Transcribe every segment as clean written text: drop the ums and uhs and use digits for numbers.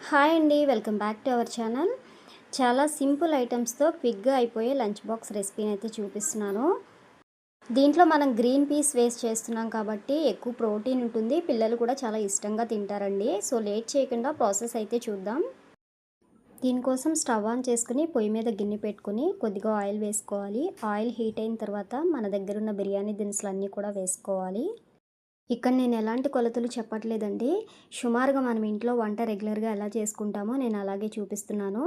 Hi అండి, welcome back to our channel. చాలా simple ఐటమ్స్తో క్విక్గా అయిపోయే లంచ్ బాక్స్ రెసిపీని అయితే చూపిస్తున్నాను. దీంట్లో మనం గ్రీన్ పీస్ వేస్ట్ చేస్తున్నాం కాబట్టి ఎక్కువ ప్రోటీన్ ఉంటుంది. పిల్లలు కూడా చాలా ఇష్టంగా తింటారండి. సో లేట్ చేయకుండా ప్రాసెస్ అయితే చూద్దాం. దీనికోసం స్టవ్ ఆన్ చేసుకుని పొయ్యి మీద గిన్నె పెట్టుకుని కొద్దిగా ఆయిల్ వేసుకోవాలి. ఆయిల్ హీట్ అయిన తర్వాత మన దగ్గర ఉన్న బిర్యానీ దినుసులు అన్నీ కూడా వేసుకోవాలి. ఇక్కడ నేను ఎలాంటి కొలతలు చెప్పట్లేదండి. సుమారుగా మనం ఇంట్లో వంట రెగ్యులర్గా ఎలా చేసుకుంటామో నేను అలాగే చూపిస్తున్నాను.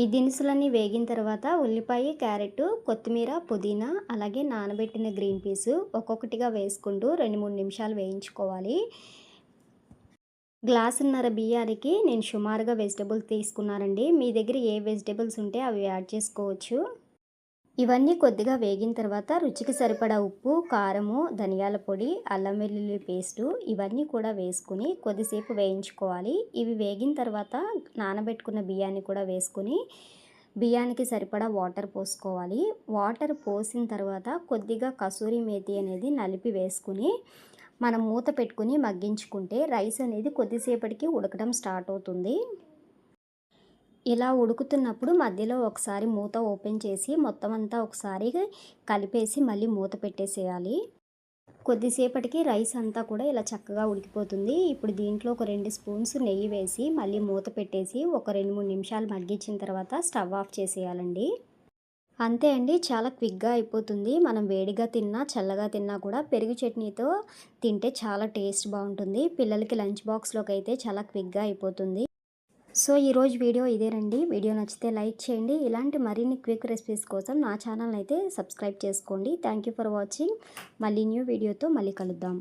ఈ దినుసులన్నీ వేగిన తర్వాత ఉల్లిపాయ, క్యారెట్, కొత్తిమీర, పుదీనా, అలాగే నానబెట్టిన గ్రీన్ పీసు ఒక్కొక్కటిగా వేసుకుంటూ 2-3 నిమిషాలు వేయించుకోవాలి. గ్లాసున్నర బియ్యానికి నేను సుమారుగా వెజిటబుల్స్ తీసుకున్నానండి. మీ దగ్గర ఏ వెజిటబుల్స్ ఉంటే అవి యాడ్ చేసుకోవచ్చు. ఇవన్నీ కొద్దిగా వేగిన తర్వాత రుచికి సరిపడా ఉప్పు, కారము, ధనియాల పొడి, అల్లం వెల్లుల్లి పేస్టు ఇవన్నీ కూడా వేసుకుని కొద్దిసేపు వేయించుకోవాలి. ఇవి వేగిన తర్వాత నానబెట్టుకున్న బియ్యాన్ని కూడా వేసుకుని బియ్యానికి సరిపడా వాటర్ పోసుకోవాలి. వాటర్ పోసిన తర్వాత కొద్దిగా కసూరి మేతి అనేది నలిపి వేసుకుని మనం మూత పెట్టుకుని మగ్గించుకుంటే రైస్ అనేది కొద్దిసేపటికి ఉడకడం స్టార్ట్ అవుతుంది. ఇలా ఉడుకుతున్నప్పుడు మధ్యలో ఒకసారి మూత ఓపెన్ చేసి మొత్తం అంతా ఒకసారి కలిపేసి మళ్ళీ మూత పెట్టేసేయాలి. కొద్దిసేపటికి రైస్ అంతా కూడా ఇలా చక్కగా ఉడికిపోతుంది. ఇప్పుడు దీంట్లో ఒక 2 స్పూన్స్ నెయ్యి వేసి మళ్ళీ మూత పెట్టేసి ఒక 2-3 నిమిషాలు మగ్గించిన తర్వాత స్టవ్ ఆఫ్ చేసేయాలండి. అంతే అండి, చాలా క్విక్గా అయిపోతుంది. మనం వేడిగా తిన్నా చల్లగా తిన్నా కూడా పెరుగు చట్నీతో తింటే చాలా టేస్ట్ బాగుంటుంది. పిల్లలకి లంచ్ బాక్స్లోకి అయితే చాలా క్విక్గా అయిపోతుంది. సో ఈరోజు వీడియో ఇదేనండి. వీడియో నచ్చితే లైక్ చేయండి. ఇలాంటి మరిన్ని క్విక్ రెసిపీస్ కోసం నా ఛానల్ అయితే సబ్స్క్రైబ్ చేసుకోండి. Thank you for watching. మళ్ళీ న్యూ వీడియోతో మళ్ళీ కలుద్దాం.